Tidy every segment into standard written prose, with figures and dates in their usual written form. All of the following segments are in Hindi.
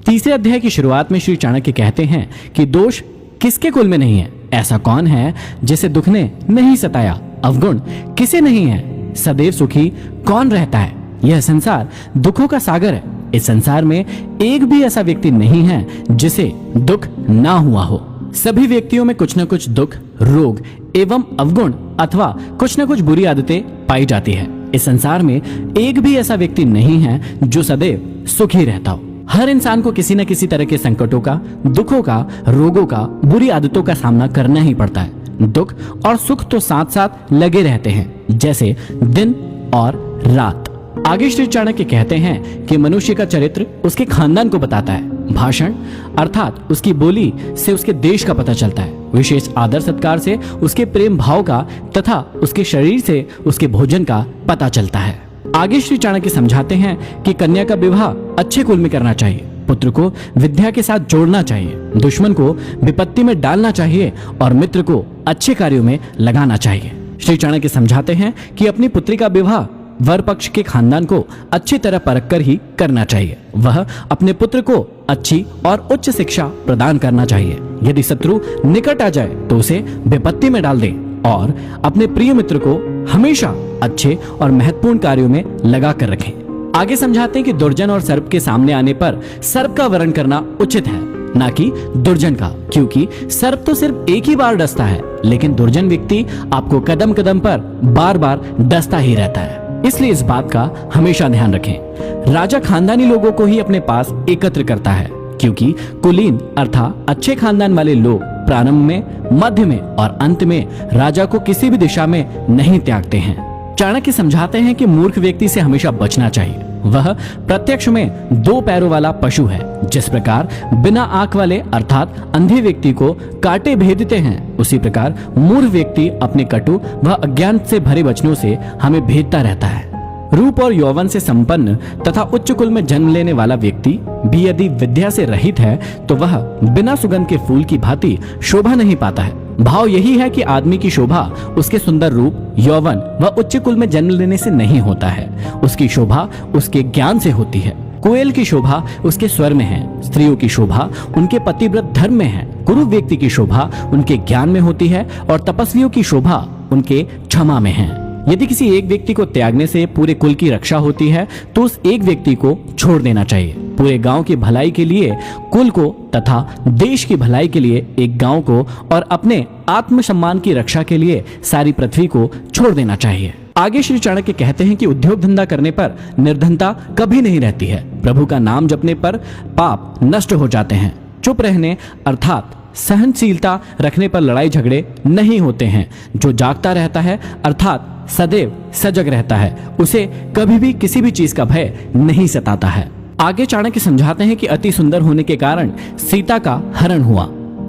तीसरे अध्याय की शुरुआत में श्री चाणक्य कहते हैं कि दोष किसके कुल में नहीं है, ऐसा कौन है जिसे दुख ने नहीं सताया, अवगुण किसे नहीं है, सदैव सुखी कौन रहता है। यह संसार दुखों का सागर है। इस संसार में एक भी ऐसा व्यक्ति नहीं है जिसे दुख ना हुआ हो। सभी व्यक्तियों में कुछ न कुछ दुख, रोग एवं अवगुण अथवा कुछ न कुछ बुरी आदतें पाई जाती है। इस संसार में एक भी ऐसा व्यक्ति नहीं है जो सदैव सुखी रहता हो। हर इंसान को किसी न किसी तरह के संकटों का, दुखों का, रोगों का, बुरी आदतों का सामना करना ही पड़ता है। दुख और सुख तो साथ साथ लगे रहते हैं, जैसे दिन और रात। आगे श्री चाणक्य कहते हैं कि मनुष्य का चरित्र उसके खानदान को बताता है। भाषण अर्थात उसकी बोली से उसके देश का पता चलता है। विशेष आदर सत्कार से उसके प्रेम भाव का तथा उसके शरीर से उसके भोजन का पता चलता है। आगे श्री चाणक्य समझाते हैं कि कन्या का विवाह अच्छे कुल में करना चाहिए, पुत्र को विद्या के साथ जोड़ना चाहिए, दुश्मन को विपत्ति में डालना चाहिए और मित्र को अच्छे कार्यों में लगाना चाहिए। श्री चाणक्य समझाते हैं कि अपनी पुत्री का विवाह वर पक्ष के खानदान को अच्छी तरह परख कर ही करना चाहिए। वह अपने पुत्र को अच्छी और उच्च शिक्षा प्रदान करना चाहिए। यदि शत्रु निकट आ जाए तो उसे विपत्ति में डाल दे और अपने प्रिय मित्र को हमेशा अच्छे और महत्वपूर्ण कार्यों में लगा कर रखें। आगे समझाते हैं कि दुर्जन और सर्प के सामने आने पर सर्प का वरण करना उचित है, ना कि दुर्जन का, क्योंकि सर्प तो सिर्फ एक ही बार डसता है, लेकिन दुर्जन व्यक्ति आपको कदम कदम पर बार बार डसता ही रहता है। इसलिए इस बात का हमेशा ध्यान रखें। राजा खानदानी लोगों को ही अपने पास एकत्र करता है, क्योंकि कुलीन अर्थात अच्छे खानदान वाले लोग प्रारंभ में, मध्य में और अंत में राजा को किसी भी दिशा में नहीं त्यागते हैं। चाणक्य समझाते हैं कि मूर्ख व्यक्ति से हमेशा बचना चाहिए। वह प्रत्यक्ष में दो पैरों वाला पशु है। जिस प्रकार बिना आंख वाले अर्थात अंधे व्यक्ति को कांटे भेदते हैं, उसी प्रकार मूर्ख व्यक्ति अपने कटु व अज्ञान से भरे वचनों से हमें भेदता रहता है। रूप और यौवन से संपन्न तथा उच्च कुल में जन्म लेने वाला व्यक्ति भी यदि विद्या से रहित है तो वह बिना सुगंध के फूल की भांति शोभा नहीं पाता है। भाव यही है कि आदमी की शोभा उसके सुंदर रूप, यौवन व उच्च कुल में जन्म लेने से नहीं होता है। उसकी शोभा उसके ज्ञान से होती है। कोयल की शोभा उसके स्वर में है, स्त्रियों की शोभा उनके पतिव्रत धर्म में है, कुरूप व्यक्ति की शोभा उनके ज्ञान में होती है और तपस्वियों की शोभा उनके क्षमा में है। यदि किसी एक व्यक्ति को त्यागने से पूरे कुल की रक्षा होती है तो उस एक व्यक्ति को छोड़ देना चाहिए। पूरे गांव की भलाई के लिए कुल को तथा देश की भलाई के लिए एक गांव को और अपने आत्मसम्मान की रक्षा के लिए सारी पृथ्वी को छोड़ देना चाहिए। आगे श्री चाणक्य कहते हैं कि उद्योग धंधा करने पर निर्धनता कभी नहीं रहती है। प्रभु का नाम जपने पर पाप नष्ट हो जाते हैं। चुप रहने अर्थात सहनशीलता रखने पर लड़ाई झगड़े नहीं होते हैं। जो जागता रहता है अर्थात सदैव सजग रहता है, उसे कभी भी किसी भी चीज का भय नहीं सताता है। आगे चाणक्य समझाते हैं कि अति सुंदर होने के कारण सीता का हरण हुआ,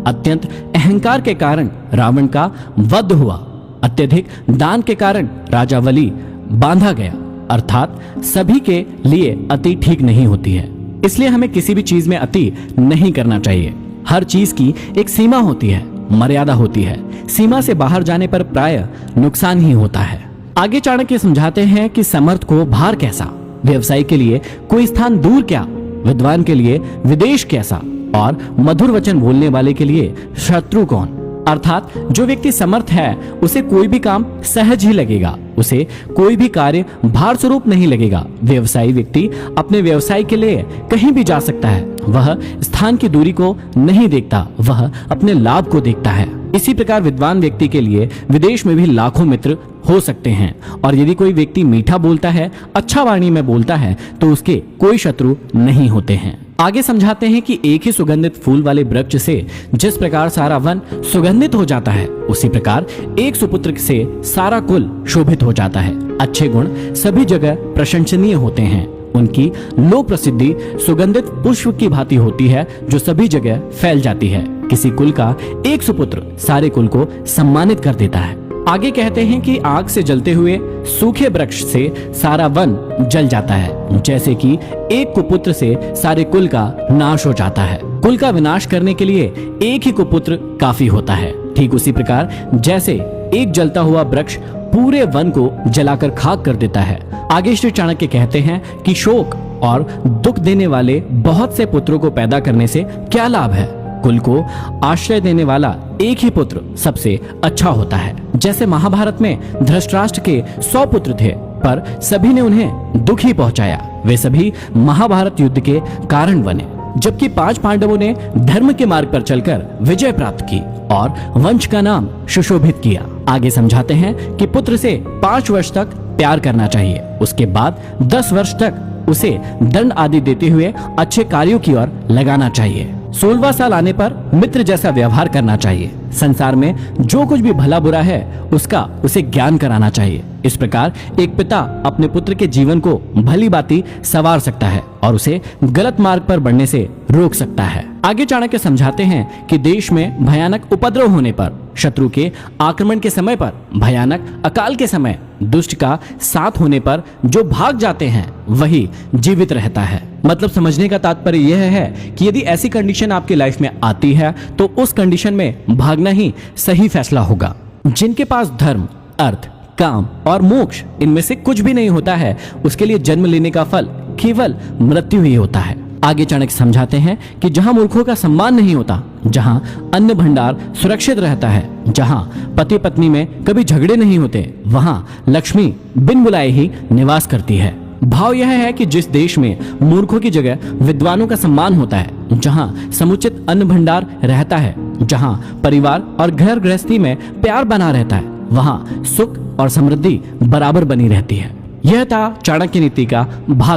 अत्यंत अहंकार के कारण रावण का वध हुआ, अत्यधिक दान के कारण राजा बलि बांधा गया। अर्थात सभी के लिए अति ठीक नहीं होती है, इसलिए हमें किसी भी चीज में अति नहीं करना चाहिए। हर चीज की एक सीमा होती है, मर्यादा होती है। सीमा से बाहर जाने पर प्राय नुकसान ही होता है। आगे चाणक्य समझाते हैं कि समर्थ को भार कैसा, व्यवसाय के लिए कोई स्थान दूर क्या, विद्वान के लिए विदेश कैसा और मधुर वचन बोलने वाले के लिए शत्रु कौन। अर्थात जो व्यक्ति समर्थ है उसे कोई भी काम सहज ही लगेगा, उसे कोई भी कार्य भार स्वरूप नहीं लगेगा। व्यवसायी व्यक्ति अपने व्यवसाय के लिए कहीं भी जा सकता है। वह स्थान की दूरी को नहीं देखता, वह अपने लाभ को देखता है। इसी प्रकार विद्वान व्यक्ति के लिए विदेश में भी लाखों मित्र हो सकते हैं और यदि कोई व्यक्ति मीठा बोलता है, अच्छा वाणी में बोलता है तो उसके कोई शत्रु नहीं होते हैं। आगे समझाते हैं कि एक ही सुगंधित फूल वाले वृक्ष से जिस प्रकार सारा वन सुगंधित हो जाता है, उसी प्रकार एक सुपुत्र से सारा कुल शोभित हो जाता है। अच्छे गुण सभी जगह प्रशंसनीय होते हैं। उनकी लोक प्रसिद्धि सुगंधित पुष्प की भांति होती है जो सभी जगह फैल जाती है। किसी कुल का एक सुपुत्र सारे कुल को सम्मानित कर देता है। आगे कहते हैं कि आग से जलते हुए सूखे वृक्ष से सारा वन जल जाता है, जैसे कि एक कुपुत्र से सारे कुल का नाश हो जाता है। कुल का विनाश करने के लिए एक ही कुपुत्र काफी होता है। ठीक उसी प्रकार जैसे एक जलता हुआ वृक्ष पूरे वन को जलाकर खाक कर देता है। आगे श्री चाणक्य कहते हैं कि शोक और दुख देने वाले बहुत से पुत्रों को पैदा करने से क्या लाभ है? कुल को आश्रय देने वाला एक ही पुत्र सबसे अच्छा होता है। जैसे महाभारत में धृतराष्ट्र के 100 पुत्र थे, पर सभी ने उन्हें दुख ही पहुंचाया। वे सभी महाभारत युद्ध के कारण बने, जबकि 5 पांडवों ने धर्म के मार्ग पर चलकर विजय प्राप्त की और वंश का नाम सुशोभित किया। आगे समझाते हैं कि पुत्र से 5 वर्ष तक प्यार करना चाहिए, उसके बाद 10 वर्ष तक उसे दंड आदि देते हुए अच्छे कार्यों की ओर लगाना चाहिए। 16वां साल आने पर मित्र जैसा व्यवहार करना चाहिए। संसार में जो कुछ भी भला बुरा है उसका उसे ज्ञान कराना चाहिए। इस प्रकार एक पिता अपने पुत्र के जीवन को भली भांति संवार सकता है और उसे गलत मार्ग पर बढ़ने से रोक सकता है। आगे चाणक्य समझाते हैं कि देश में भयानक उपद्रव होने पर, शत्रु के आक्रमण के समय पर, भयानक अकाल के समय दुष्ट का साथ होने पर जो भाग जाते हैं वही जीवित रहता है। मतलब समझने का तात्पर्य यह है कि यदि ऐसी कंडीशन आपकी लाइफ में आती है तो उस कंडीशन में भागना ही सही फैसला होगा। जिनके पास धर्म, अर्थ, काम और मोक्ष इनमें से कुछ भी नहीं होता है, उसके लिए जन्म लेने का फल केवल मृत्यु ही होता है। आगे चाणक्य समझाते हैं कि जहां मूर्खों का सम्मान नहीं होता, जहां अन्न भंडार सुरक्षित रहता है, जहां पति पत्नी में कभी झगड़े नहीं होते, वहां लक्ष्मी बिन बुलाए ही निवास करती है। भाव यह है कि जिस देश में मूर्खों की जगह विद्वानों का सम्मान होता है, जहां समुचित अन्न भंडार रहता है, जहां परिवार और घर गृहस्थी में प्यार बना रहता है, वहां सुख और समृद्धि बराबर बनी रहती है। यह था चाणक्य नीति का भाग